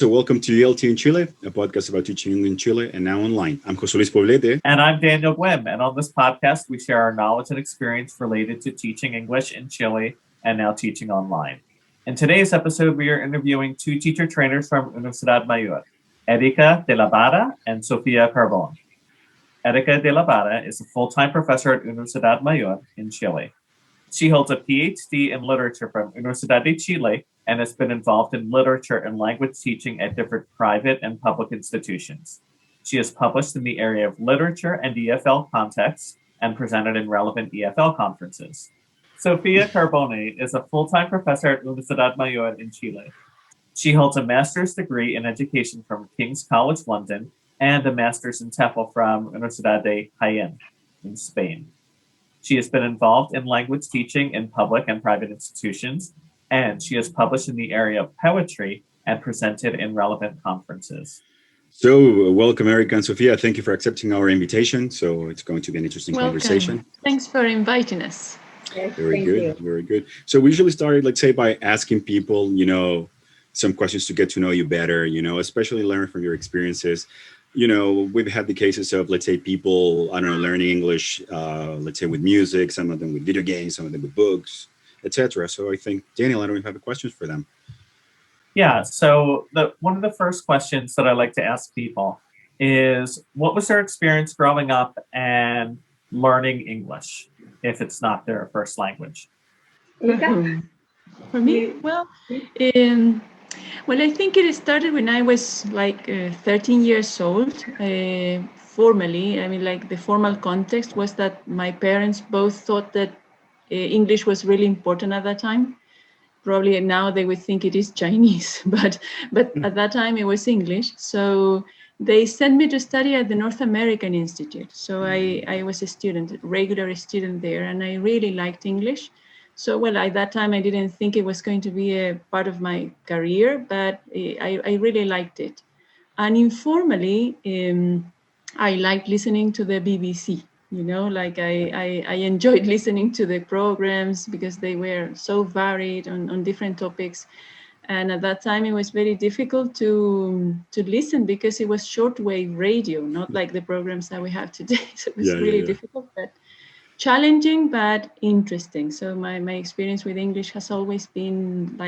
So welcome to ELT in Chile, a podcast about teaching English in Chile and now online. I'm José Luis Poblete. And I'm Daniel Gwim. And on this podcast, we share our knowledge and experience related to teaching English in Chile and now teaching online. In today's episode, we are interviewing two teacher trainers from Universidad Mayor, Erika de la Barra and Soffia Carbone. Erika de la Barra is a full-time professor at Universidad Mayor in Chile. She holds a PhD in literature from Universidad de Chile and has been involved in literature and language teaching at different private and public institutions. She has published in the area of literature and EFL contexts and presented in relevant EFL conferences. Soffia Carbone is a full-time professor at Universidad Mayor in Chile. She holds a master's degree in education from King's College London and a master's in TEFL from Universidad de Jaén in Spain. She has been involved in language teaching in public and private institutions, and she has published in the area of poetry and presented in relevant conferences. So welcome, Erika and Sophia. Thank you for accepting our invitation. So it's going to be an interesting conversation. Thanks for inviting us. Yes, Very good, very good. So we usually start, let's say, by asking people, some questions to get to know you better, especially learn from your experiences. We've had the cases of, let's say, people, learning English, let's say with music, some of them with video games, some of them with books, etc. So I think, Daniel, I don't know if you have questions for them. Yeah, so one of the first questions that I like to ask people is, what was their experience growing up and learning English, if it's not their first language? For me, I think it started when I was 13 years old. Formally, the formal context was that my parents both thought that English was really important at that time. Probably now they would think it is Chinese, but at that time it was English. So they sent me to study at the North American Institute. So I was a regular student there, and I really liked English. So, at that time, I didn't think it was going to be a part of my career, but I really liked it. And informally, I liked listening to the BBC. I enjoyed listening to the programs because they were so varied on different topics. And at that time, it was very difficult to listen because it was shortwave radio, not like the programs that we have today. So it was really difficult, but challenging, but interesting. So my experience with English has always been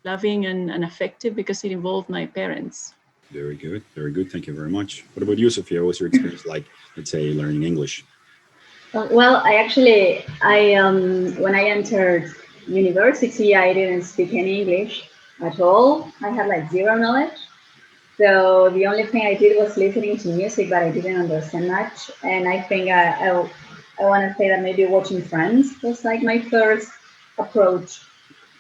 loving and effective because it involved my parents. Very good. Very good. Thank you very much. What about you, Sophia? What was your experience like, let's say, learning English? Well, when I entered university, I didn't speak any English at all. I had zero knowledge. So the only thing I did was listening to music, but I didn't understand much. And I think I want to say that maybe watching Friends was my first approach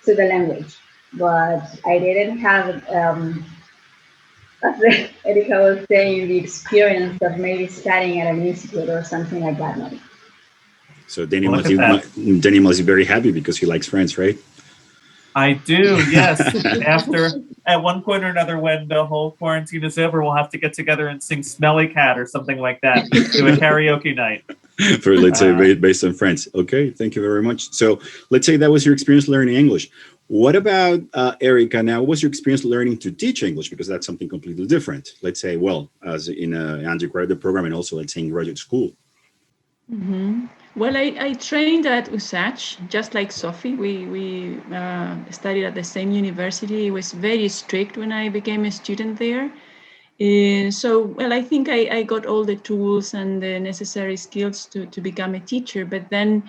to the language. But I didn't have, as Erika was saying, the experience of maybe studying at an institute or something like that. No. So Daniel must be very happy because he likes Friends, right? I do, yes. At one point or another, when the whole quarantine is over, we'll have to get together and sing Smelly Cat or something like that, do a karaoke night. For, let's say, based on Friends. Okay, thank you very much. So let's say that was your experience learning English. What about Erika? Now, what was your experience learning to teach English? Because that's something completely different. Let's say, as in an undergraduate program and also, let's say, in graduate school. Mm-hmm. Well, I trained at USACH, just like Sophie. We studied at the same university. It was very strict when I became a student there. I think I got all the tools and the necessary skills to become a teacher. But then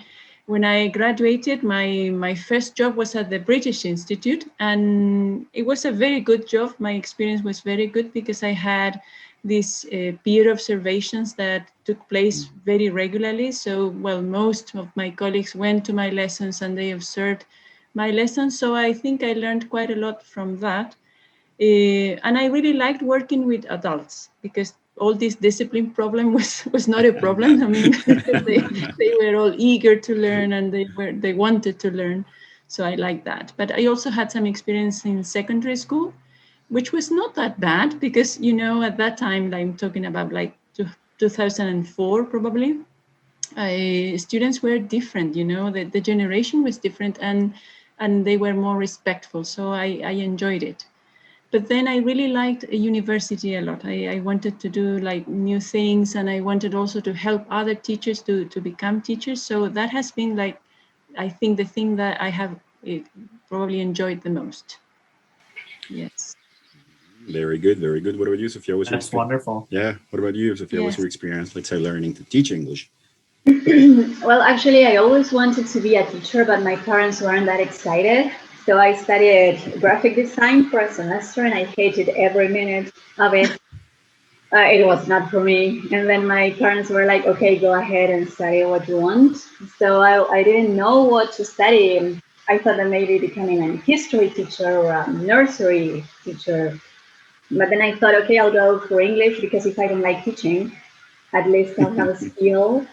when I graduated, my first job was at the British Institute. And it was a very good job. My experience was very good because I had these peer observations that took place very regularly. So, most of my colleagues went to my lessons and they observed my lessons. So I think I learned quite a lot from that. And I really liked working with adults because all this discipline problem was not a problem. They were all eager to learn and they wanted to learn. So I liked that. But I also had some experience in secondary school, which was not that bad because, at that time, I'm talking about 2004 probably, students were different, the generation was different and they were more respectful. So I enjoyed it. But then I really liked a university a lot. I wanted to do like new things, and I wanted also to help other teachers to become teachers. So that has been like, I think, the thing that I have probably enjoyed the most. Yes. Very good, very good. What about you, Sophia? What's your That's wonderful. Yeah. What about you, Sophia? What's Yes. your experience, let's say, learning to teach English? Well, actually, I always wanted to be a teacher, but my parents weren't that excited. So I studied graphic design for a semester, and I hated every minute of it. It was not for me. And then my parents were like, okay, go ahead and study what you want. So I didn't know what to study. I thought that maybe becoming a history teacher or a nursery teacher. But then I thought, okay, I'll go for English, because if I don't like teaching, at least I'll have a skill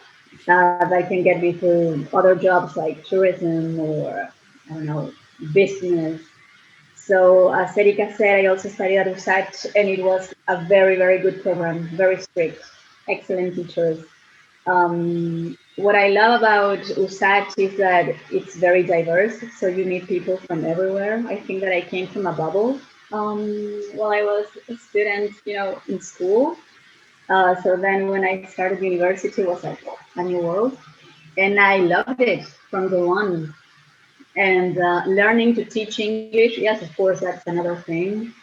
that can get me through other jobs like tourism or, I don't know, business. So as Erika said, I also studied at USAT, and it was a very, very good program, very strict, excellent teachers. What I love about USAT is that it's very diverse, so you meet people from everywhere. I think that I came from a bubble while I was a student, in school. So then when I started university, it was like a new world, and I loved it from the one. And learning to teach English, yes, of course, that's another thing.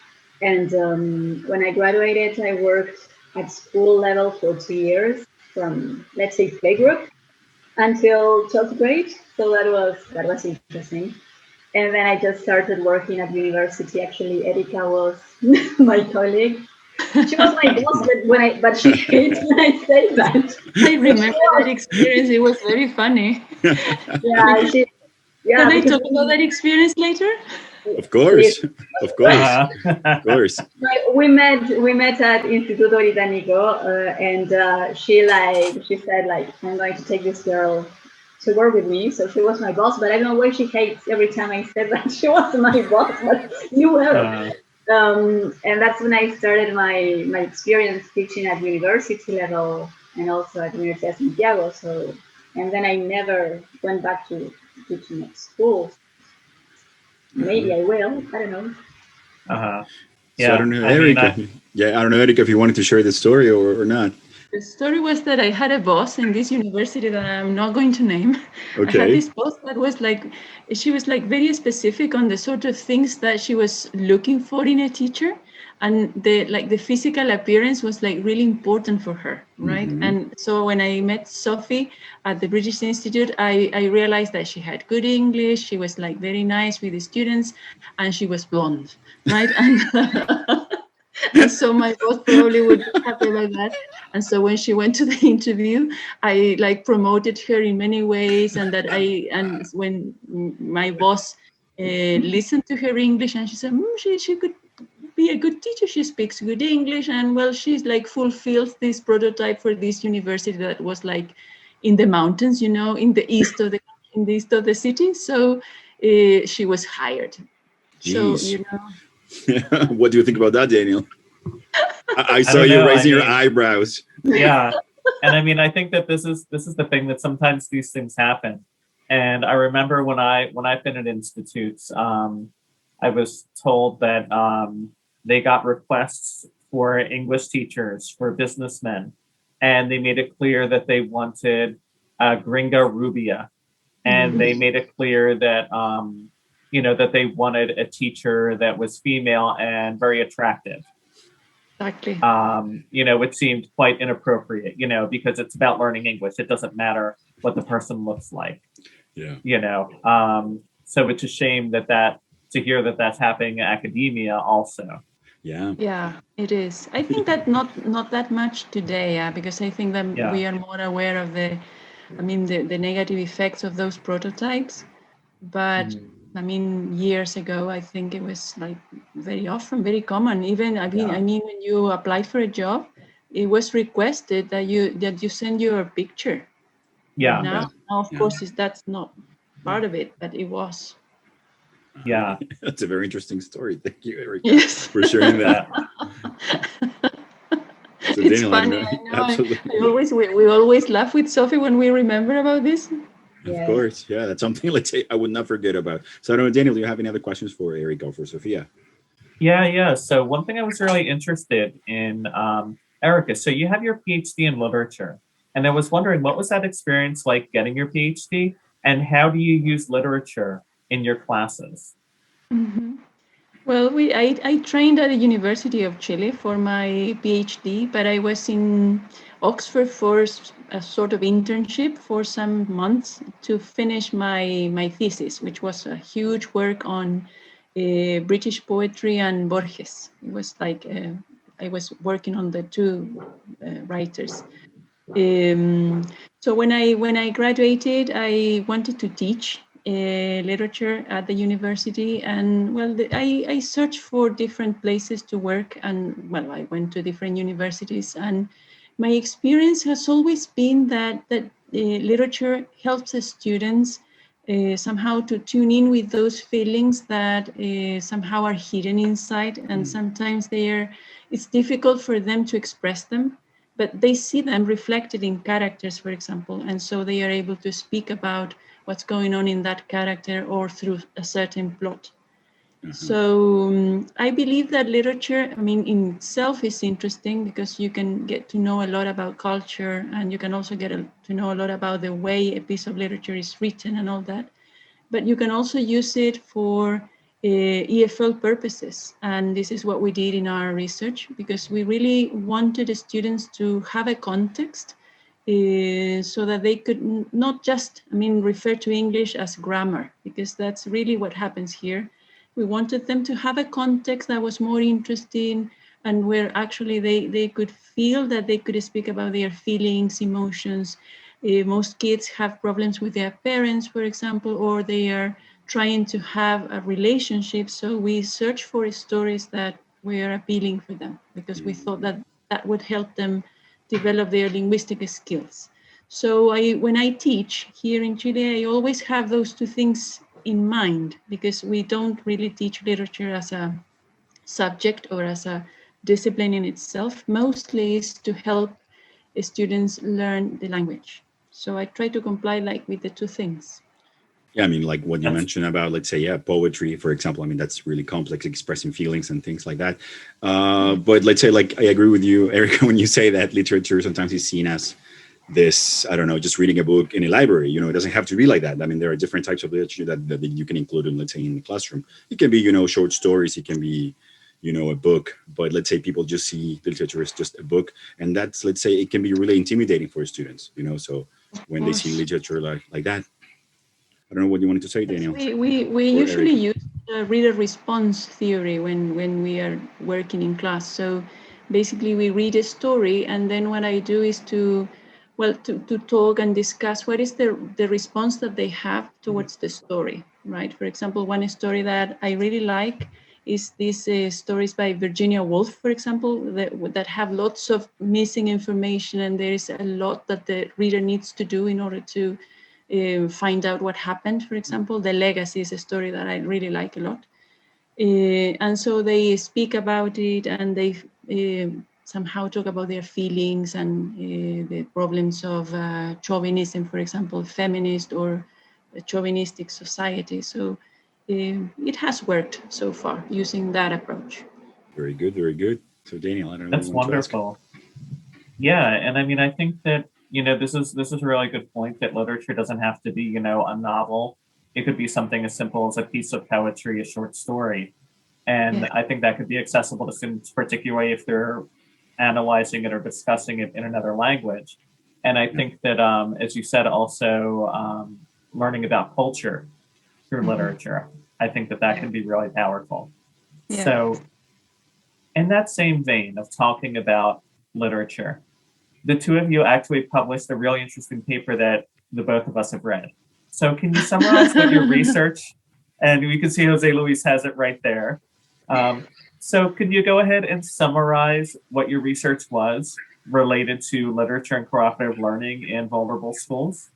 And when I graduated, I worked at school level for 2 years, from, let's say, playgroup until 12th grade. So that was interesting. And then I just started working at university. Actually, Erika was my colleague. She was my boss, but she hates when I say that. I remember that experience. It was very funny. Yeah, Can I because talk about that experience later? Of course, of course, of course. we met at Instituto Británico, and she said, like, I'm going to take this girl to work with me. So she was my boss, but I don't know why she hates every time I said that she was my boss, but you were. And that's when I started my experience teaching at university level and also at Universidad de Santiago. So, and then I never went back to teaching at school. Maybe I will. I don't know. So I Yeah. don't know, I mean, Erika. Yeah, I don't know, Erika, if you wanted to share the story or not. The story was that I had a boss in this university that I'm not going to name. I had Okay. this boss that was like, she was like very specific on the sort of things that she was looking for in a teacher. And the physical appearance was like really important for her, right? And so when I met Sophie at the British Institute, I realized that she had good English, she was like very nice with the students, and she was blonde, right? And so my boss probably would be happy about that. And so when she went to the interview, I like promoted her in many ways, and when my boss listened to her English, and she said, she could be a good teacher. She speaks good English, and well, she's like fulfills this prototype for this university that was like in the mountains, in the east of the city. So she was hired. So Jeez. What do you think about that, Daniel? I saw don't you know. raising your eyebrows. Yeah. And I mean, I think that this is the thing, that sometimes these things happen. And I remember when I've been at institutes, I was told that they got requests for English teachers, for businessmen, and they made it clear that they wanted gringa rubia, and they made it clear that that they wanted a teacher that was female and very attractive. Exactly. Which seemed quite inappropriate, because it's about learning English. It doesn't matter what the person looks like. Yeah. So it's a shame to hear that that's happening in academia also. Yeah. Yeah, it is. I think that not that much today, because I think that we are more aware of the negative effects of those prototypes. But I mean, years ago, I think it was like very often, very common. Even when you apply for a job, it was requested that you send your picture. Yeah. But now of course, that's not part of it, but it was. Yeah. That's a very interesting story. Thank you, Erika, Yes. for sharing that. So It's Daniel, funny. I I know. absolutely. We always laugh with Sophie when we remember about this. Of course. Yeah, that's something, let's say, I would not forget about. So I don't know, Daniel, do you have any other questions for Erika or for Sophia? Yeah. So one thing I was really interested in, Erica, so you have your PhD in literature, and I was wondering what was that experience like getting your PhD, and how do you use literature in your classes? Mhm. Well, I trained at the University of Chile for my PhD, but I was in Oxford for a sort of internship for some months to finish my thesis, which was a huge work on British poetry and Borges. It was like I was working on the two writers. Um, so when I graduated, I wanted to teach literature at the university, and well, I searched for different places to work, and well, I went to different universities, and my experience has always been that literature helps the students somehow to tune in with those feelings that somehow are hidden inside, and sometimes it's difficult for them to express them, but they see them reflected in characters, for example, and so they are able to speak about what's going on in that character or through a certain plot. So I believe that literature, I mean, in itself is interesting because you can get to know a lot about culture, and you can also to know a lot about the way a piece of literature is written and all that. But you can also use it for EFL purposes. And this is what we did in our research, because we really wanted the students to have a context so that they could not just, I mean, refer to English as grammar, because that's really what happens here. We wanted them to have a context that was more interesting, and where actually they could feel that they could speak about their feelings, emotions. Most kids have problems with their parents, for example, or they are trying to have a relationship. So we search for stories that were appealing for them, because we thought that that would help them develop their linguistic skills. So when I teach here in Chile, I always have those two things in mind, because we don't really teach literature as a subject or as a discipline in itself. Mostly is to help students learn the language. So I try to comply like with the two things. Yeah, I mean, like what you That's mentioned about, let's say, yeah, poetry, for example. I mean, that's really complex, expressing feelings and things like that. Yeah. But let's say, like, I agree with you, Erica, when you say that literature sometimes is seen as this, I don't know, just reading a book in a library. It doesn't have to be like that. I mean, there are different types of literature that you can include in, let's say, in the classroom. It can be, short stories. It can be, a book. But let's say people just see literature as just a book, and that's, let's say, it can be really intimidating for students. So Of when they see course. literature like that, I don't know what you wanted to say, Yes, Daniel we or usually Erica. use reader response theory when we are working in class. So basically we read a story, and then what I do is to talk and discuss what is the response that they have towards the story, right? For example, one story that I really like is these stories by Virginia Woolf, for example, that have lots of missing information, and there is a lot that the reader needs to do in order to find out what happened. For example, The Legacy is a story that I really like a lot. And so they speak about it, and they somehow talk about their feelings and the problems of chauvinism, for example, feminist or chauvinistic society. So it has worked so far using that approach. Very good, very good. So, Daniel, I don't know what you that's want to ask. wonderful. Yeah, and I mean, I think that this is a really good point that literature doesn't have to be a novel. It could be something as simple as a piece of poetry, a short story, and Yeah. I think that could be accessible to students, particularly if they're analyzing it or discussing it in another language. And I Yeah. think that, as you said, also learning about culture through Mhm. literature, I think that Yeah. can be really powerful. Yeah. So, in that same vein of talking about literature, the two of you actually published a really interesting paper that the both of us have read. So, can you summarize what your research, and we can see Jose Luis has it right there. So, can you go ahead and summarize what your research was related to literature and cooperative learning in vulnerable schools?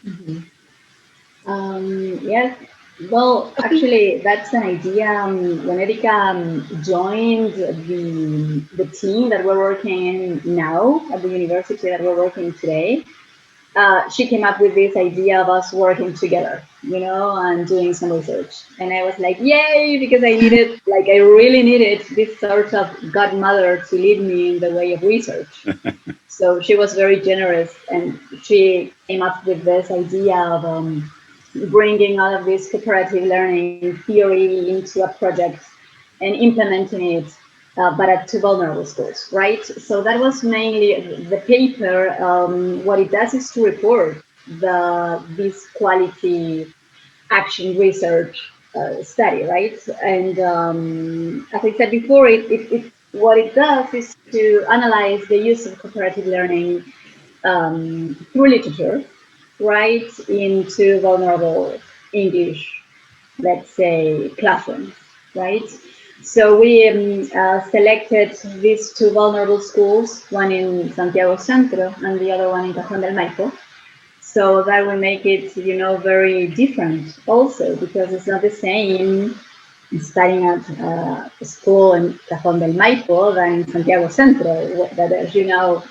Mhm. Yes. Well, actually, that's an idea. When Erika joined the team that we're working in now at the university that we're working today, she came up with this idea of us working together. and doing some research. And I was like, yay, because I really needed this sort of godmother to lead me in the way of research. So she was very generous, and she came up with this idea of bringing all of this cooperative learning theory into a project and implementing it, but to vulnerable schools, right? So that was mainly the paper. What it does is to report this quality action research study, right? And as I said before, what it does is to analyze the use of cooperative learning through literature, right, into vulnerable English, let's say, classrooms, right? So we selected these two vulnerable schools, one in Santiago Centro and the other one in Cajón del Maipo. So that will make it, very different also, because it's not the same studying at a school in Cajón del Maipo than in Santiago Centro, that, as you know,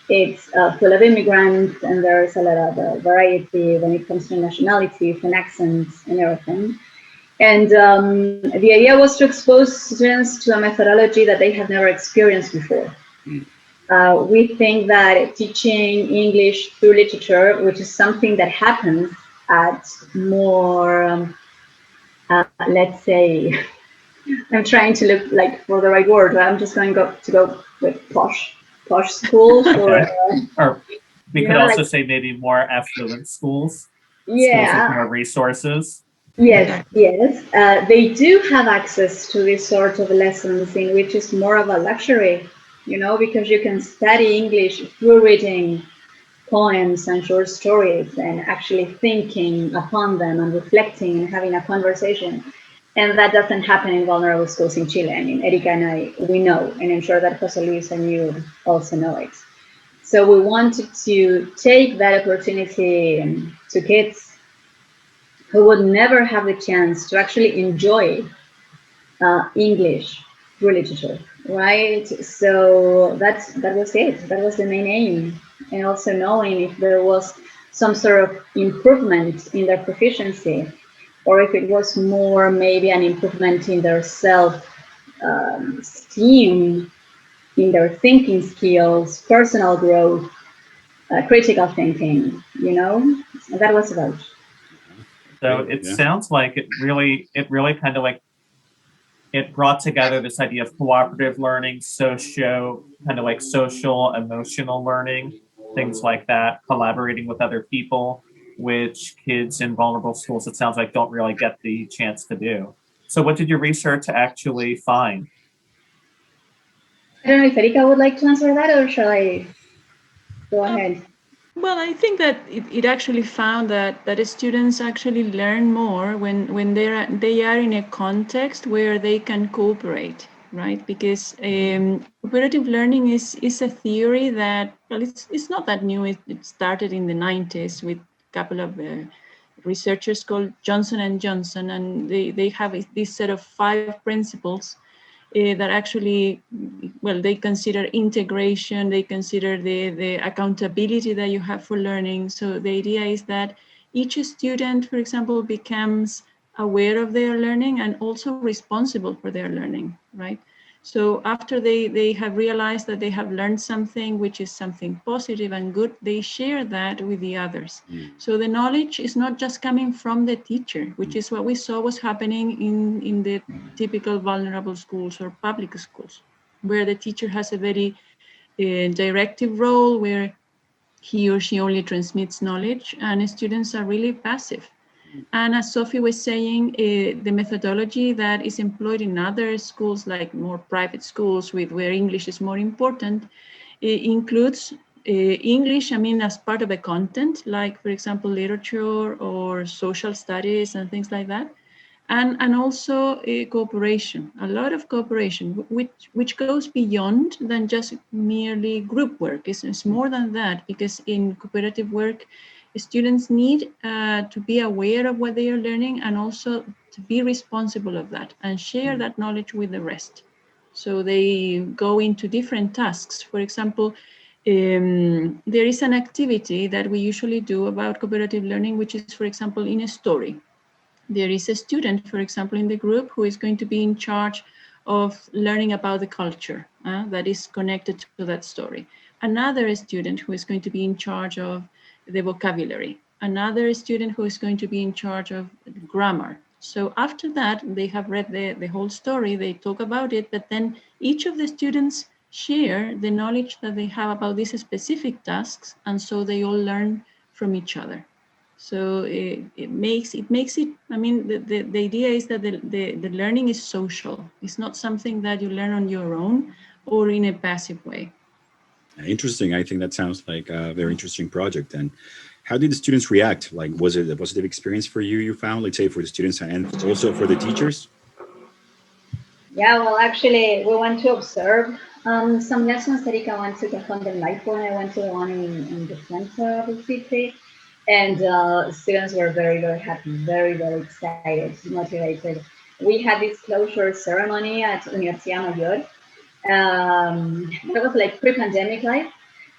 it's full of immigrants, and there's a lot of variety when it comes to nationalities and accents and everything. And the idea was to expose students to a methodology that they have never experienced before. We think that teaching English through literature, which is something that happens at more, let's say, I'm trying to look like for the right word. I'm just going to go with posh schools, Okay. Or we could also like, say maybe more affluent schools. Yeah. Schools with more resources. Yes. They do have access to this sort of lessons in which is more of a luxury, because you can study English through reading poems and short stories and actually thinking upon them and reflecting and having a conversation. And that doesn't happen in vulnerable schools in Chile. I mean, Erika and we know, and I'm sure that Jose Luis and you also know it. So we wanted to take that opportunity to kids who would never have the chance to actually enjoy English through literature, right? So that was it. That was the main aim, and also knowing if there was some sort of improvement in their proficiency, or if it was more maybe an improvement in their self-esteem, in their thinking skills, personal growth, critical thinking. That was about. So it sounds like it really kind of like it brought together this idea of cooperative learning, social emotional learning, things like that, collaborating with other people, which kids in vulnerable schools, it sounds like, don't really get the chance to do. So what did your research actually find? I don't know if Erika would like to answer that, or shall I go ahead? Well, I think that it actually found that students actually learn more when they are in a context where they can cooperate, right? Because cooperative learning is a theory that, well, it's not that new. It started in the 90s with a couple of researchers called Johnson and Johnson, and they have this set of 5 principles that actually, well, they consider integration, they consider the accountability that you have for learning. So the idea is that each student, for example, becomes aware of their learning and also responsible for their learning, right? So after they have realized that they have learned something, which is something positive and good, they share that with the others. So the knowledge is not just coming from the teacher, which is what we saw was happening in the typical vulnerable schools or public schools, where the teacher has a very directive role, where he or she only transmits knowledge and students are really passive. And as Sophie was saying, the methodology that is employed in other schools, like more private schools where English is more important, includes English, as part of a content, like, for example, literature or social studies and things like that. And also cooperation, a lot of cooperation, which goes beyond than just merely group work. It's more than that, because in cooperative work, students need to be aware of what they are learning and also to be responsible of that and share that knowledge with the rest. So they go into different tasks. For example, there is an activity that we usually do about cooperative learning, which is, for example, in a story. There is a student, for example, in the group who is going to be in charge of learning about the culture that is connected to that story. Another student who is going to be in charge of the vocabulary. Another student who is going to be in charge of grammar. So after that, they have read the whole story, they talk about it, but then each of the students share the knowledge that they have about these specific tasks, and so they all learn from each other. So it makes it, I mean, the idea is that the learning is social. It's not something that you learn on your own or in a passive way. Interesting. I think that sounds like a very interesting project. And how did the students react? Like, was it a positive experience for you, you found, let's say, for the students and also for the teachers? Yeah, well, actually, we went to observe some lessons. Erika went to the Honden Life, and I went to the one in the center of the city. And students were very, very happy, very, very excited, motivated. We had this closure ceremony at Universidad Mayor. It was like pre-pandemic life.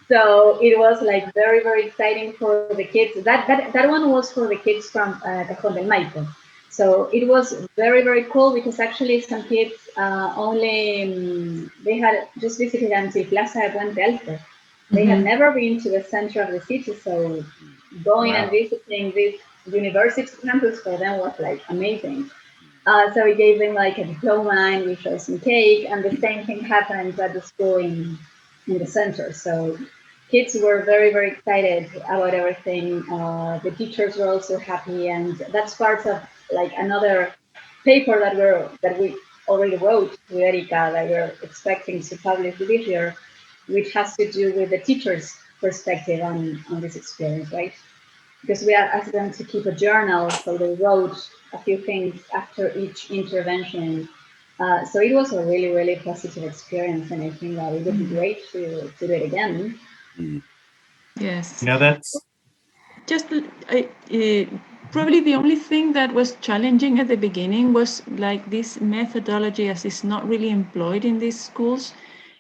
So it was like very, very exciting for the kids. That one was for the kids from Cajón del Maipo. So it was very, very cool because actually some kids they had just visited until Plaza de Puente Alto. They had never been to the center of the city, so going and visiting this university campus for them was like amazing. So we gave them like a diploma and we showed some cake, and the same thing happened at the school in the center. So kids were very, very excited about everything. The teachers were also happy, and that's part of like another paper that we already wrote with Erika that we're expecting to publish this year, which has to do with the teacher's perspective on this experience, right? Because we asked them to keep a journal, so they wrote a few things after each intervention. So it was a really, really positive experience, and I think that it would be great to do it again. Yes. You know, that's just probably the only thing that was challenging at the beginning was like this methodology, as it's not really employed in these schools.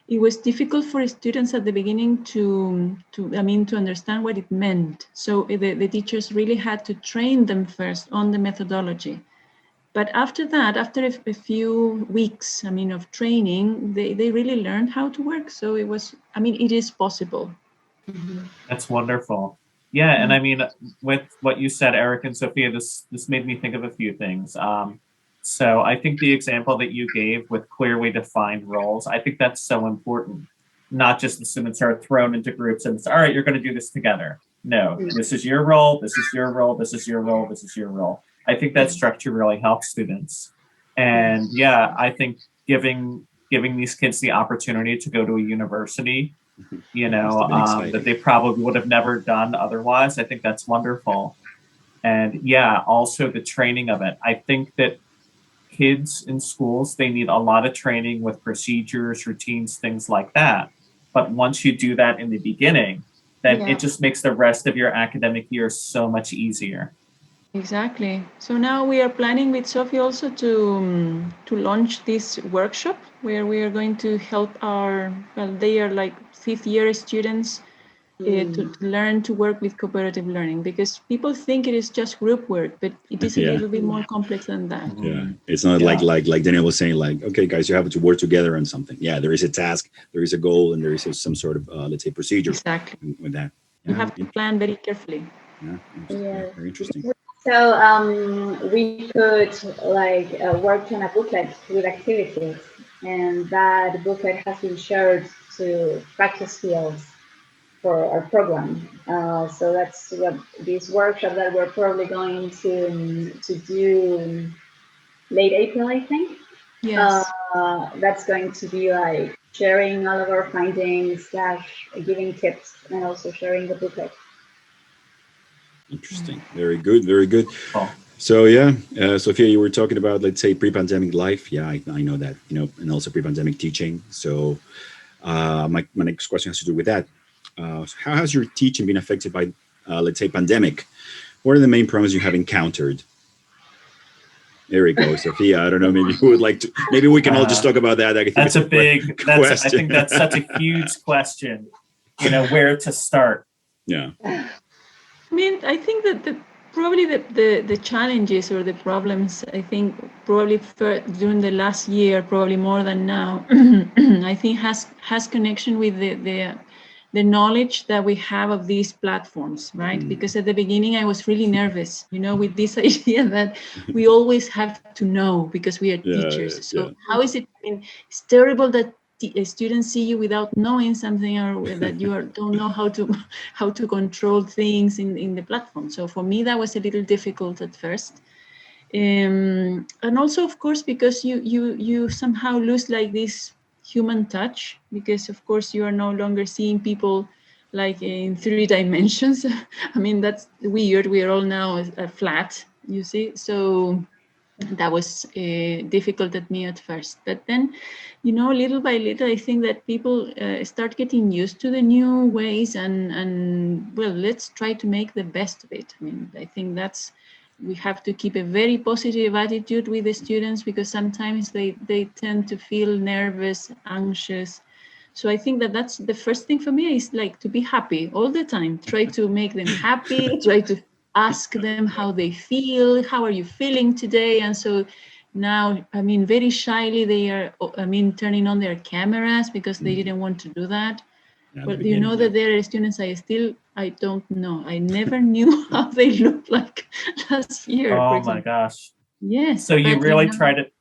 It was difficult for students at the beginning to understand what it meant. So the teachers really had to train them first on the methodology. But after that, after a few weeks, of training, they really learned how to work. So it is possible. That's wonderful. Yeah, and I mean, with what you said, Eric and Sophia, this made me think of a few things. So I think the example that you gave with clearly defined roles, I think that's so important. Not just the students are thrown into groups and it's, all right, you're going to do this together. No, this is your role, this is your role, this is your role, this is your role. I think that structure really helps students. And yeah, I think giving these kids the opportunity to go to a university, that they probably would have never done otherwise, I think that's wonderful. And yeah, also the training of it. I think that kids in schools, they need a lot of training with procedures, routines, things like that. But once you do that in the beginning, then it just makes the rest of your academic year so much easier. Exactly. So now we are planning with Sophie also to launch this workshop where we are going to help they are like fifth year students to learn to work with cooperative learning, because people think it is just group work, but it is a little bit more complex than that. Yeah, it's not like Daniel was saying, like, okay, guys, you have to work together on something. Yeah, there is a task, there is a goal, and there is some sort of let's say procedure. Exactly. With that. You have to plan very carefully. Yeah, very interesting. So we could work on a booklet with activities, and that booklet has been shared to practice fields for our program. So that's what this workshop that we're probably going to do late April, I think. Yes. That's going to be like sharing all of our findings, / giving tips, and also sharing the booklet. Interesting. Very good. Very good. Oh. So yeah, Sophia, you were talking about, let's say, pre-pandemic life. Yeah, I know that, and also pre-pandemic teaching. So my next question has to do with that. How has your teaching been affected by, let's say, pandemic? What are the main problems you have encountered? Erika or Sophia, I don't know. Maybe you would like to. Maybe we can all just talk about that. I think that's such a huge question. where to start. Yeah. I mean, I think that probably the challenges or the problems, I think probably during the last year, probably more than now, I think has connection with the knowledge that we have of these platforms, right? Because at the beginning I was really nervous, with this idea that we always have to know because we are teachers. So how is it? I mean, it's terrible that students see you without knowing something, or that you don't know how to control things in the platform. So for me, that was a little difficult at first. And also, of course, because you somehow lose like this human touch, because of course you are no longer seeing people like in 3 dimensions. I mean, that's weird. We are all now flat, you see. So that was difficult at me at first, but then little by little I think that people start getting used to the new ways, and well, let's try to make the best of it. I mean, I think we have to keep a very positive attitude with the students, because sometimes they tend to feel nervous, anxious. So I think that's the first thing for me, is like to be happy all the time. Try to make them happy, try to ask them how they feel, how are you feeling today? And so now, I mean, very shyly they are, turning on their cameras because they didn't want to do that. But you know that there are students I don't know. I never knew how they looked like last year. Oh my gosh. Yes. So you really tried it.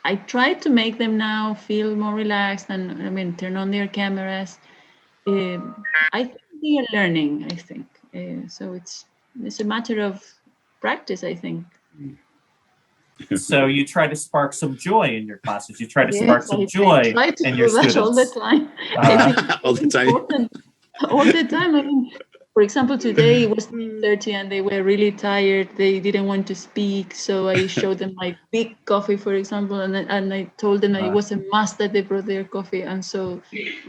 I tried to make them now feel more relaxed and turn on their cameras. I think they are learning, I think. So it's a matter of practice, I think. So you try to spark some joy in your classes. You try to spark some joy in your students. All the time. All the time. All the time. I mean, for example, today it was 3:30 and they were really tired. They didn't want to speak. So I showed them my big coffee, for example, and I told them that it was a must that they brought their coffee. And so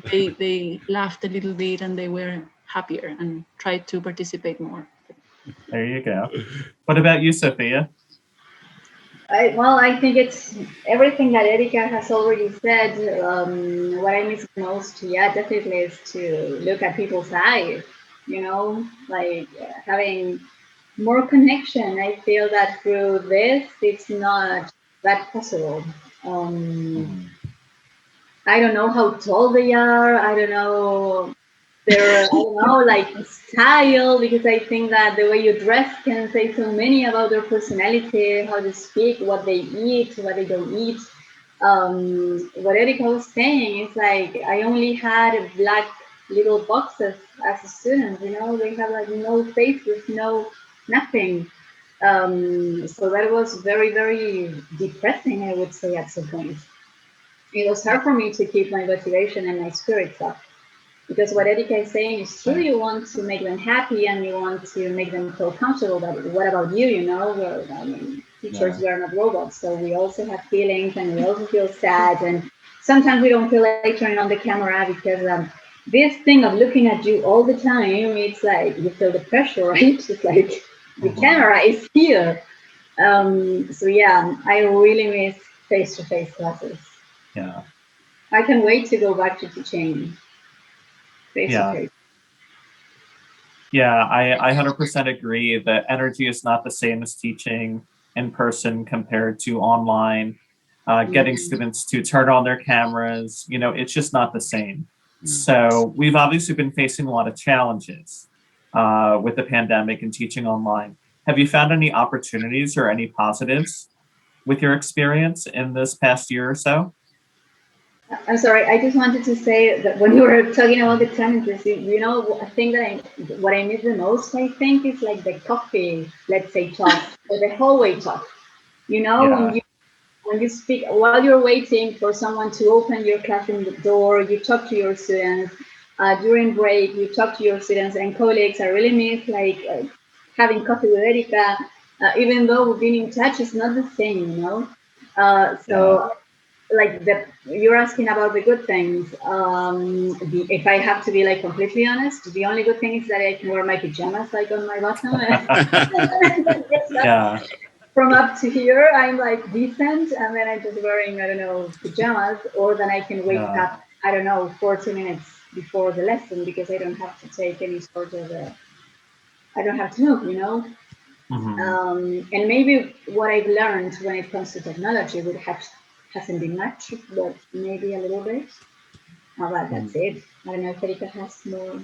they laughed a little bit and they were happier and tried to participate more. There you go. What about you, Sophia? I think it's everything that Erika has already said. What I miss most, definitely is to look at people's eyes, like having more connection. I feel that through this, it's not that possible. I don't know how tall they are. I don't know like style, because I think that the way you dress can say so many about their personality, how they speak, what they eat, what they don't eat. What Erika was saying is like, I only had black little boxes as a student, they have like no faces, no nothing. So that was very, very depressing, I would say, at some point. It was hard for me to keep my motivation and my spirits up. Because what Erika is saying is true. You want to make them happy and you want to make them feel comfortable. But what about you? Teachers, we are not robots. So we also have feelings and we also feel sad. And sometimes we don't feel like turning on the camera because this thing of looking at you all the time, it's like you feel the pressure, right? It's like the camera is here. I really miss face-to-face classes. Yeah. I can wait to go back to teaching. Face-to-face. Yeah, I 100% agree that energy is not the same as teaching in person compared to online. Getting students to turn on their cameras, it's just not the same. So we've obviously been facing a lot of challenges with the pandemic and teaching online. Have you found any opportunities or any positives with your experience in this past year or so? I'm sorry, I just wanted to say that when you were talking about the challenges, I think that what I miss the most, I think, is like the coffee, let's say, talk, or the hallway talk. When you speak, while you're waiting for someone to open your classroom door, you talk to your students. During break, you talk to your students and colleagues. I really miss having coffee with Erika, even though we've been in touch, it's not the same, Like you're asking about the good things. If I have to be like completely honest, the only good thing is that I can wear my pajamas like on my bottom. From up to here, I'm like decent, and then I'm just wearing, I don't know, pajamas, or then I can wake up, I don't know, 40 minutes before the lesson because I don't have to take any sort of I don't have to know, you know. And maybe what I've learned when it comes to technology hasn't been much, but maybe a little bit. But that's it. I don't know if Erika has more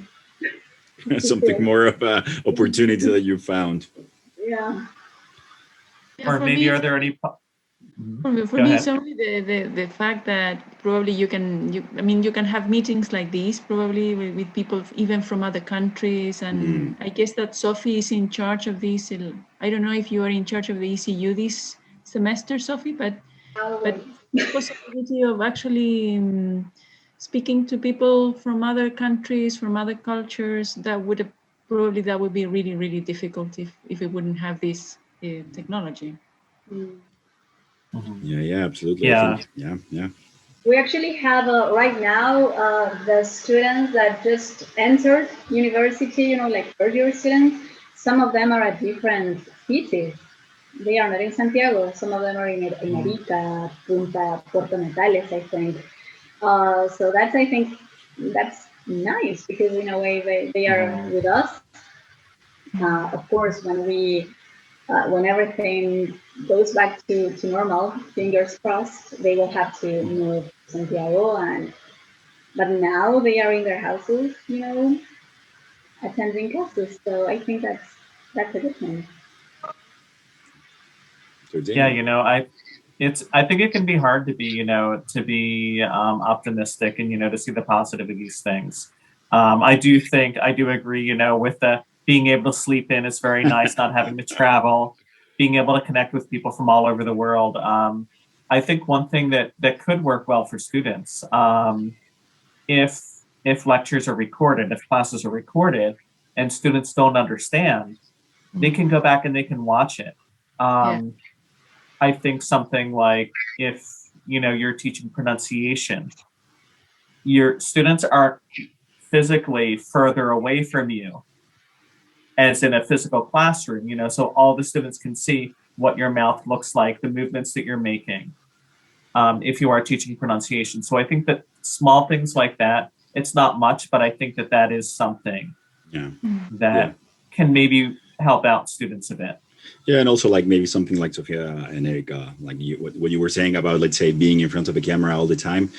to Something say. more of a opportunity that you found. Yeah. Yeah, Or for maybe me, are there any? for Go me, ahead. it's only the fact that probably you can have meetings like these probably with people even from other countries, and I guess that Sophie is in charge of this. I don't know if you are in charge of the ECU this semester, Sophie, but Always. the possibility of actually speaking to people from other countries, from other cultures, that would be really, really difficult if we wouldn't have this technology. Mm. Yeah, absolutely. I Yeah. think, yeah. We actually have right now the students that just entered university, you know, like third year students. Some of them are at different cities. They are not in Santiago. Some of them are in Erika, Punta, Puerto Natales, I think. So that's, I think, that's nice because in a way they are with us. Of course, when everything goes back to normal, fingers crossed, they will have to move to Santiago, but now they are in their houses, you know, attending classes. So I think that's a good thing. So Yeah, Daniel. I think it can be hard to be optimistic and to see the positive of these things. I do agree, with the being able to sleep in is very nice, not having to travel, being able to connect with people from all over the world. I think one thing that could work well for students, if lectures are recorded, if classes are recorded and students don't understand, they can go back and they can watch it. Yeah. I think something like if you're teaching pronunciation, your students aren't physically further away from you as in a physical classroom, so all the students can see what your mouth looks like, the movements that you're making, if you are teaching pronunciation. So I think that small things like that, it's not much, but I think that is something Yeah. that can maybe help out students a bit. Yeah, and also like maybe something like Sophia and Erika, like what you were saying about, let's say, being in front of a camera all the time.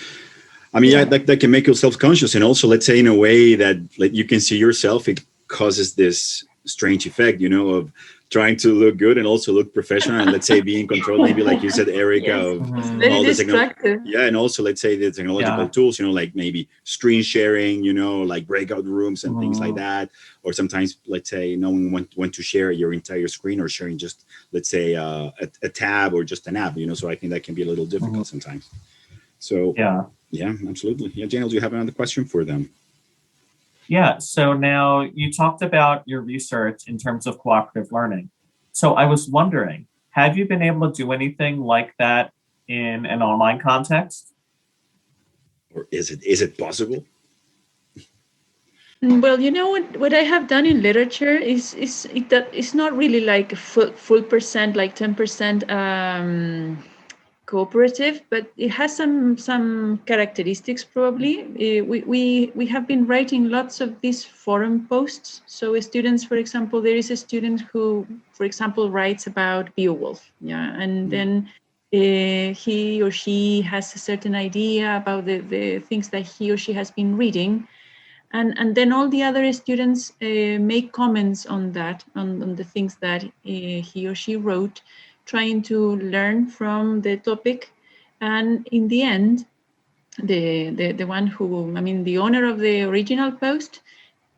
I mean, yeah, that can make you self-conscious, and also, let's say, in a way that like you can see yourself, it causes this strange effect, of trying to look good and also look professional, and let's say be in control, maybe like you said, Erika, Yes, of it's very all the distractive. yeah, and also let's say the technological tools, like maybe screen sharing, like breakout rooms and things like that, or sometimes let's say knowing when to share your entire screen or sharing just, let's say, a tab or just an app, so I think that can be a little difficult sometimes. So yeah, absolutely. Yeah, Daniel, do you have another question for them? Yeah, so now you talked about your research in terms of cooperative learning. So I was wondering, have you been able to do anything like that in an online context? Or is it possible? Well, you know what I have done in literature that it's not really like a full percent, like 10% cooperative, but it has some characteristics probably. We have been writing lots of these forum posts. So students, for example, there is a student who, for example, writes about Beowulf, and then he or she has a certain idea about the things that he or she has been reading. And then all the other students make comments on that, on the things that he or she wrote, trying to learn from the topic. And in the end, the one who, the owner of the original post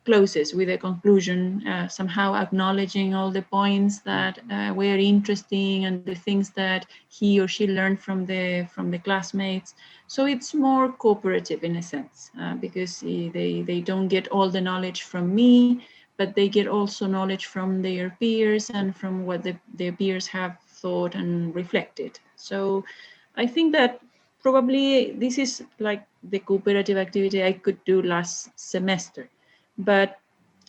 closes with a conclusion, somehow acknowledging all the points that were interesting and the things that he or she learned from the classmates. So it's more cooperative in a sense, because they don't get all the knowledge from me, but they get also knowledge from their peers and from what their peers have thought and reflected. So I think that probably this is like the cooperative activity I could do last semester. But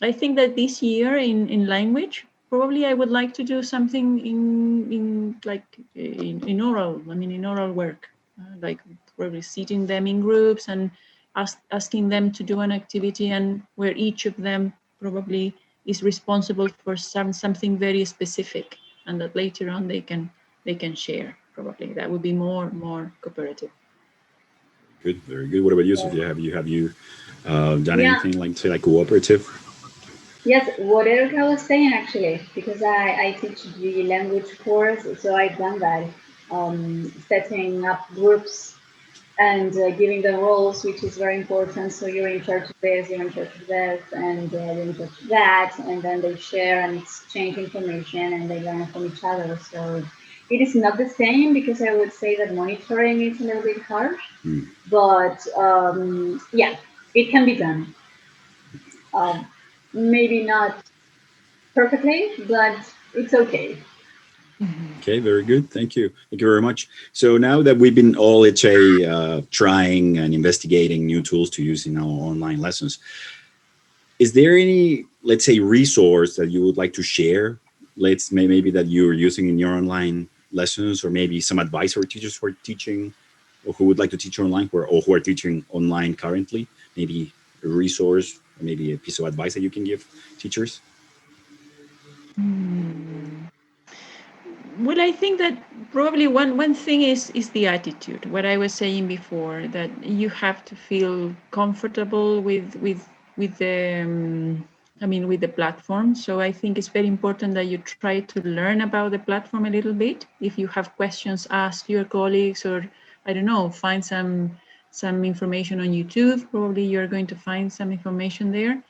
I think that this year in language, probably I would like to do something in like in oral, in oral work, like probably seating them in groups and asking them to do an activity and where each of them probably is responsible for something very specific, and that later on they can share. Probably that would be more cooperative. Good, very good. What about you, Sophia? Have you done Yeah. anything like say like cooperative? Yes, what Erika was saying actually, because I teach the language course, so I've done that, setting up groups and giving them roles, which is very important. So you're in charge of this, you're in charge of this, and you're in charge of that, and then they share and exchange information, and they learn from each other. So it is not the same because I would say that monitoring is a little bit harsh, but yeah, it can be done. Maybe not perfectly, but it's okay. Okay, very good. Thank you. Thank you very much. So now that we've been all, let's say, trying and investigating new tools to use in our online lessons, is there any, let's say, resource that you would like to share? Maybe that you're using in your online lessons, or maybe some advice for teachers who are teaching or who would like to teach online or who are teaching online currently. Maybe a resource, or maybe a piece of advice that you can give teachers. Well, I think that probably one thing is the attitude. What I was saying before, that you have to feel comfortable with the with the platform. So I think it's very important that you try to learn about the platform a little bit. If you have questions, ask your colleagues, or I don't know, find some information on YouTube. Probably you're going to find some information there.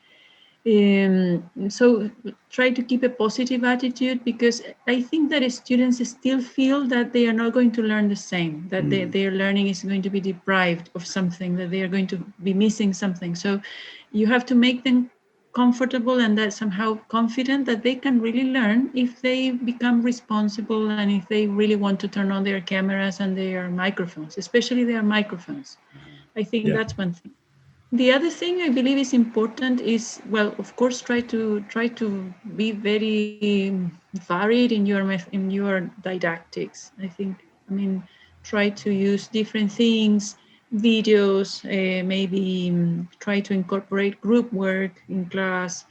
So try to keep a positive attitude, because I think that students still feel that they are not going to learn the same, that their learning is going to be deprived of something, that they are going to be missing something. So you have to make them comfortable and that somehow confident that they can really learn if they become responsible and if they really want to turn on their cameras and their microphones, especially their microphones. I think that's one thing. The other thing I believe is important is, well, of course, try to be very varied in your didactics. Try to use different things, videos, maybe try to incorporate group work in class.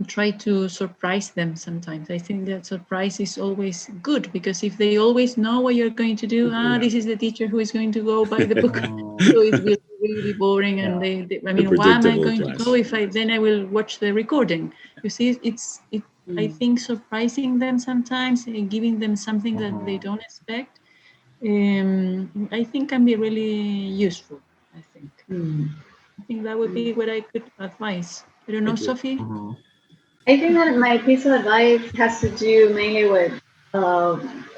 Try to surprise them sometimes. I think that surprise is always good, because if they always know what you're going to do, this is the teacher who is going to go by the book. So it will be really boring. And why am I going to go if I will watch the recording? You see, I think surprising them sometimes, giving them something that they don't expect, I think can be really useful. I think that would be what I could advise. I don't know, Sophie. I think that my piece of advice has to do mainly with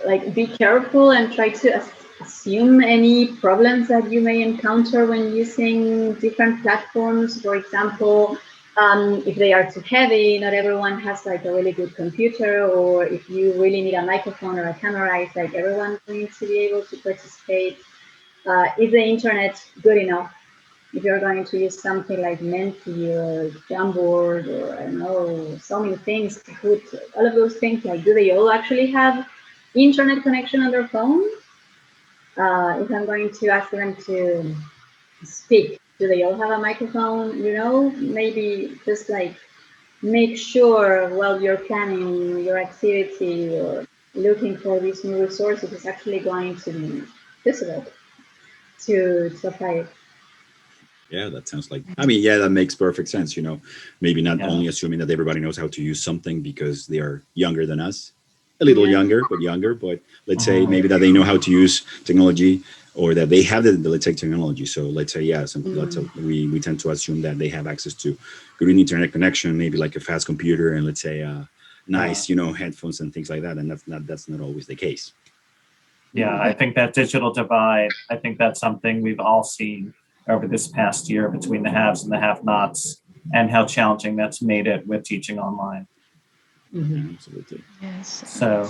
like be careful and try to assume any problems that you may encounter when using different platforms. For example, if they are too heavy, not everyone has like a really good computer, or if you really need a microphone or a camera, it's like everyone needs to be able to participate. Is the internet good enough? If you're going to use something like Menti or Jamboard or I don't know, so many things, all of those things, like do they all actually have internet connection on their phone? If I'm going to ask them to speak, do they all have a microphone? Maybe just like make sure while you're planning your activity or looking for these new resources, it's actually going to be visible to apply it. Yeah, that sounds like, that makes perfect sense. Maybe not only assuming that everybody knows how to use something because they are younger than us, a little younger, but let's say maybe that they know how to use technology, or that they have the let's say technology. So let's say, we tend to assume that they have access to good internet connection, maybe like a fast computer, and let's say nice, headphones and things like that. And that's not always the case. Yeah, I think that digital divide, I think that's something we've all seen over this past year between the haves and the have-nots, and how challenging that's made it with teaching online. Absolutely. Yes. So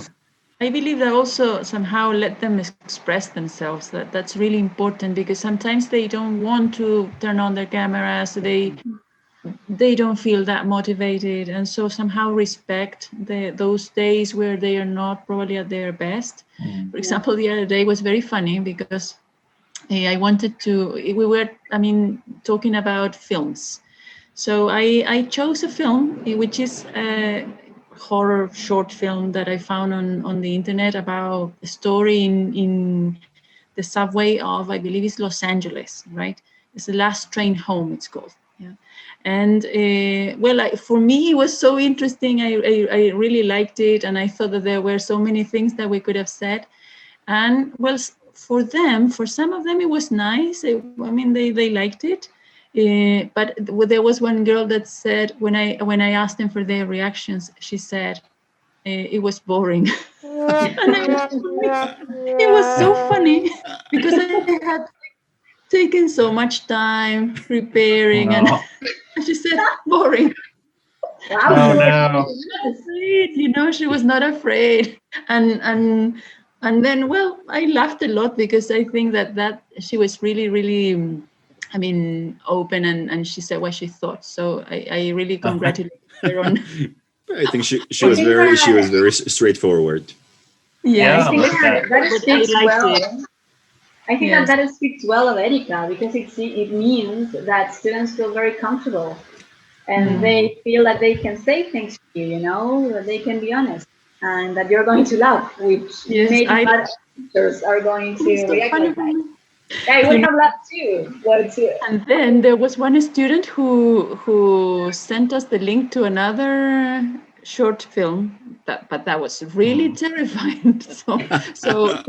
I believe that also somehow let them express themselves. That's really important, because sometimes they don't want to turn on their cameras. They don't feel that motivated, and so somehow respect those days where they are not probably at their best. For example, the other day was very funny, because I wanted to, we were, talking about films. So I chose a film, which is a horror short film that I found on the internet about a story in the subway of, I believe it's Los Angeles, right? It's The Last Train Home, it's called. Yeah. And for me, it was so interesting. I really liked it. And I thought that there were so many things that we could have said. And for some of them, it was nice. They liked it. But there was one girl that said, when I asked them for their reactions, she said it was boring. And it was so funny because I had taken so much time preparing, and Oh, she said boring. Wow, oh so no. Afraid, she was not afraid. And then, I laughed a lot because I think that she was really, really, open, and she said what she thought. So I really congratulate her on. I think she I was think very that straightforward. I Yeah, Yes, think like but that. that I speaks liked well. it. I think Yes. that speaks well of Erika because it means that students feel very comfortable and they feel that they can say things to you, that they can be honest and that you're going to laugh, which Yes, maybe not all teachers are going it was to so react funny like for that. me. I You would know, have laughed too, but and then there was one student who sent us the link to another short film, but that was really terrifying. So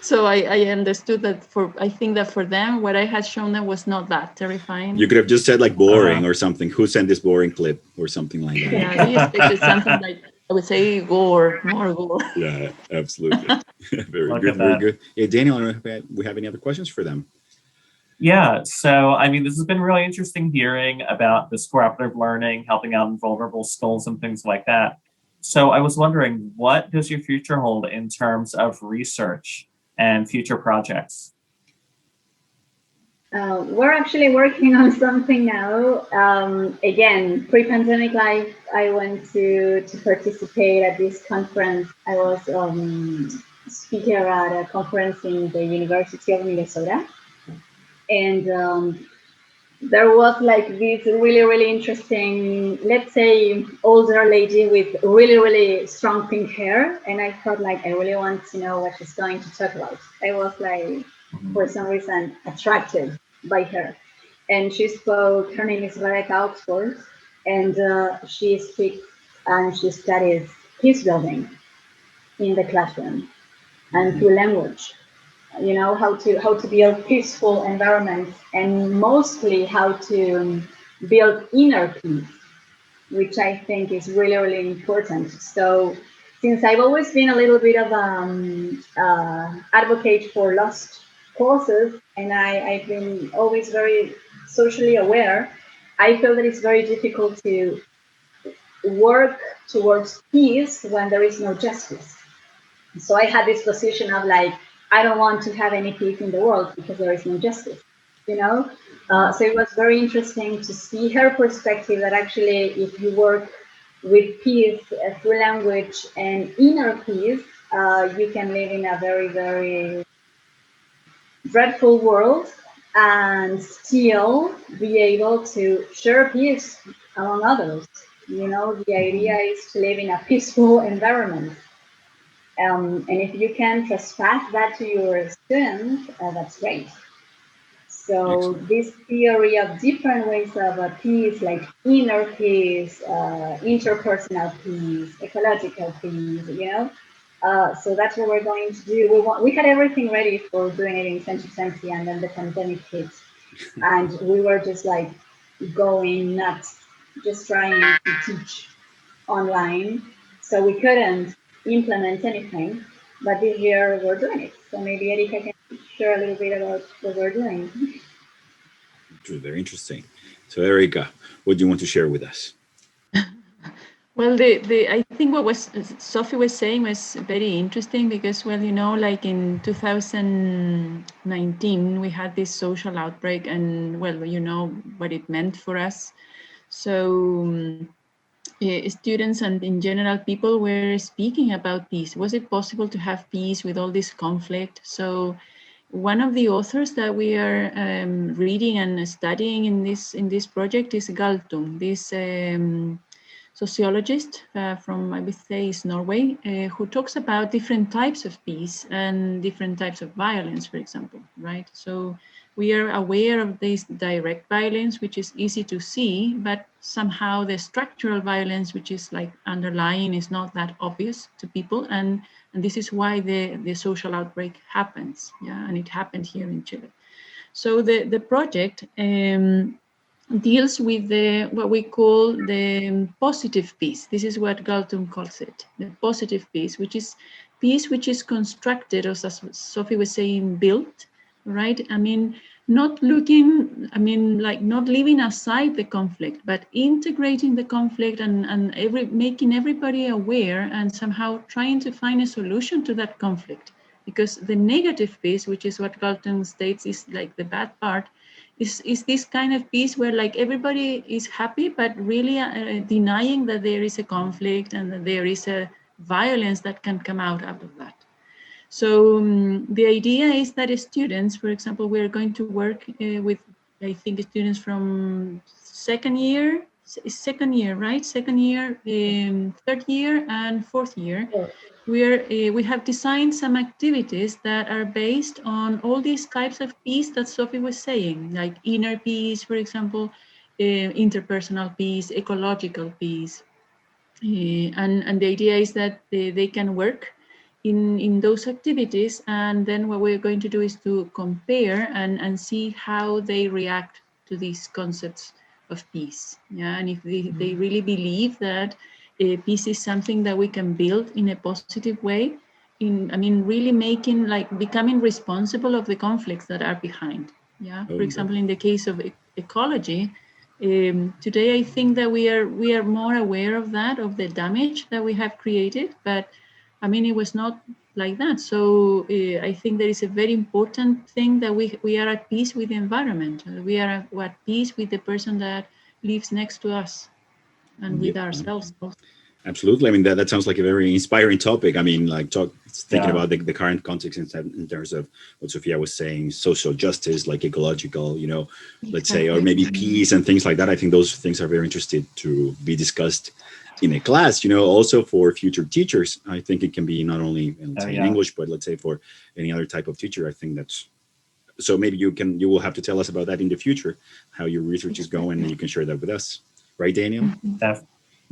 so I understood that I think that for them, what I had shown them was not that You terrifying. could have just said like boring Uh, or something. Who sent this boring clip or something like that? Yeah, they expected something like, I would say, gore, more gore. Yeah, absolutely. Very Look good, at very that. good. Hey, Daniel, I don't know if we have any other questions for them. Yeah, so this has been really interesting hearing about this cooperative learning, helping out in vulnerable schools and things like that. So I was wondering, what does your future hold in terms of research and future projects? we're actually working on something now. Again, pre-pandemic life, I went to participate at this conference. I was speaker at a conference in the University of Minnesota, and there was like this really, really interesting, let's say, older lady with really, really strong pink hair, and I thought like I really want to know what she's going to talk about. I was like, for some reason, attracted by her, and she spoke. Her name is Rebecca Oxford, and she speaks and she studies peace building in the classroom and through language. How to build peaceful environments, and mostly how to build inner peace, which I think is really, really important. So since I've always been a little bit of advocate for lost causes, and I've been always very socially aware, I feel that it's very difficult to work towards peace when there is no justice. So I had this position of like, I don't want to have any peace in the world because there is no justice, you know? So it was very interesting to see her perspective that actually, if you work with peace through language and inner peace, you can live in a very, very dreadful world and still be able to share peace among others. The idea is to live in a peaceful environment. And if you can transpass that to your students, that's great. So Excellent. this theory of different ways of peace, like inner peace, interpersonal peace, ecological peace, so that's what we're going to do. We had everything ready for doing it in 2020, and then the pandemic hit, and we were just like going nuts, just trying to teach online. So we couldn't implement anything, but this year we're doing it. So maybe Erika can share a little bit about what we're doing. Which was very interesting. So, Erika, what do you want to share with us? Well, I think what was Sophie was saying was very interesting because, like in 2019, we had this social outbreak, and what it meant for us. So students and in general people were speaking about peace. Was it possible to have peace with all this conflict? So one of the authors that we are reading and studying in this project is Galtung, this sociologist from, I would say, is Norway, who talks about different types of peace and different types of violence, for example, right? So we are aware of this direct violence, which is easy to see, but somehow the structural violence, which is like underlying, is not that obvious to people. And this is why the social outbreak happens, yeah, and it happened here in Chile. So the project deals with what we call the positive peace. This is what Galtung calls it, the positive peace, which is peace which is constructed, as Sophie was saying, built, right? I mean, not looking, I mean, like not leaving aside the conflict, but integrating the conflict and making everybody aware and somehow trying to find a solution to that conflict. Because the negative peace, which is what Galtung states is like the bad part, is this kind of peace where like everybody is happy, but really denying that there is a conflict and that there is a violence that can come out of that. So the idea is that students, for example, we're going to work with, I think, students from second year, right? Second year, third year, and fourth year. We have designed some activities that are based on all these types of peace that Sophie was saying, like inner peace, for example, interpersonal peace, ecological peace. And the idea is that they can work in those activities, and then what we're going to do is to compare and see how they react to these concepts of peace. Yeah, and if they really believe that peace is something that we can build in a positive way, really making, like, becoming responsible of the conflicts that are behind. Yeah, for example, in the case of ecology, today I think that we are more aware of that, of the damage that we have created, but I mean, it was not like that. So I think there is a very important thing that we are at peace with the environment. We are at peace with the person that lives next to us and with ourselves also. Absolutely. I mean, that sounds like a very inspiring topic. I mean, like thinking about the current context in terms of what Sophia was saying, social justice, like ecological, let's say, or maybe peace and things like that. I think those things are very interesting to be discussed in a class, also for future teachers. I think it can be not only in English, but let's say for any other type of teacher. I think that's, so maybe you will have to tell us about that in the future, how your research is going, and you can share that with us. Right, Daniel?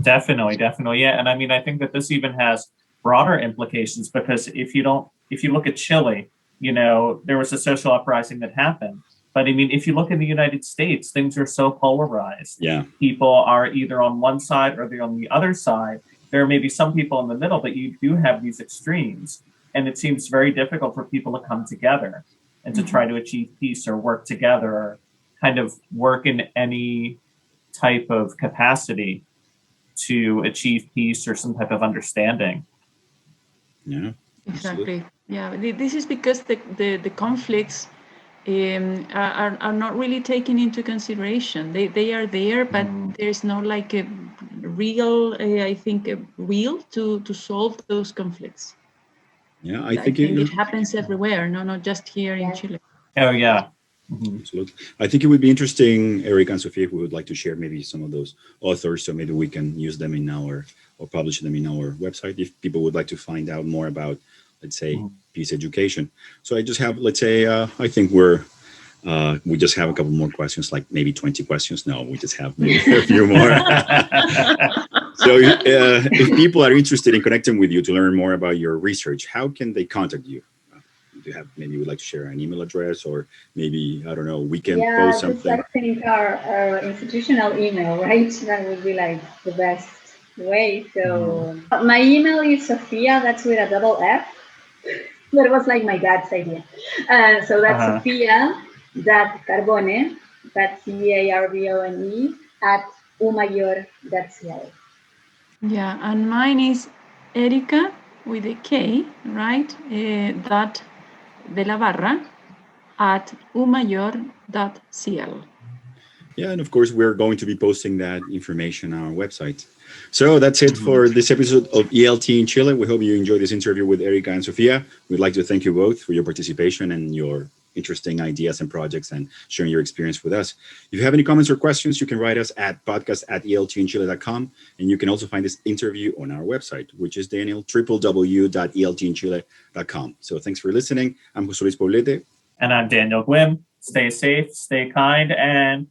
Definitely. Yeah. And I mean, I think that this even has broader implications, because if you look at Chile, there was a social uprising that happened. But I mean, if you look in the United States, things are so polarized. Yeah. People are either on one side or they're on the other side. There may be some people in the middle, but you do have these extremes. And it seems very difficult for people to come together and to try to achieve peace or work together, or kind of work in any type of capacity to achieve peace or some type of understanding. Yeah, exactly. Yeah, this is because the conflicts are not really taken into consideration. They are there, but there's no like a real, I think, a will to solve those conflicts. Yeah, I think it happens everywhere, not just here in Chile. Oh, yeah. Absolutely. I think it would be interesting, Erica and Sophia, if we would like to share maybe some of those authors, so maybe we can use them in or publish them in our website if people would like to find out more about, let's say, peace education. So I just have, let's say, I think we just have a couple more questions, like maybe 20 questions. No, we just have maybe a few more. So if people are interested in connecting with you to learn more about your research, how can they contact you? Do you have, maybe you would like to share an email address, or maybe, I don't know, we can post something? I think our institutional email, right? That would be like the best way. So my email is Sophia, that's with a double F. That was like my dad's idea. So that's Sophia.Carbone, that's Carbone, at umayor.ca. Yeah, and mine is Erika with a K, right? Dot de la Barra at umayor.cl. Yeah, and of course, we're going to be posting that information on our website. So that's it for this episode of ELT in Chile. We hope you enjoyed this interview with Erika and Sophia. We'd like to thank you both for your participation and your interesting ideas and projects and sharing your experience with us. If you have any comments or questions, you can write us at podcast@eltinchile.com. And you can also find this interview on our website, which is Daniel, www.eltinchile.com. So thanks for listening. I'm José Luis Poblete. And I'm Daniel Gwim. Stay safe, stay kind, and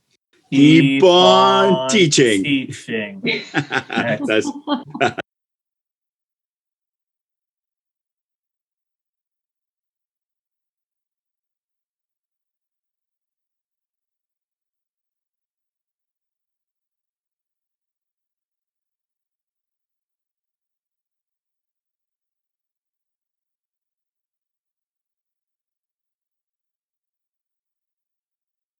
Keep on teaching. teaching. That's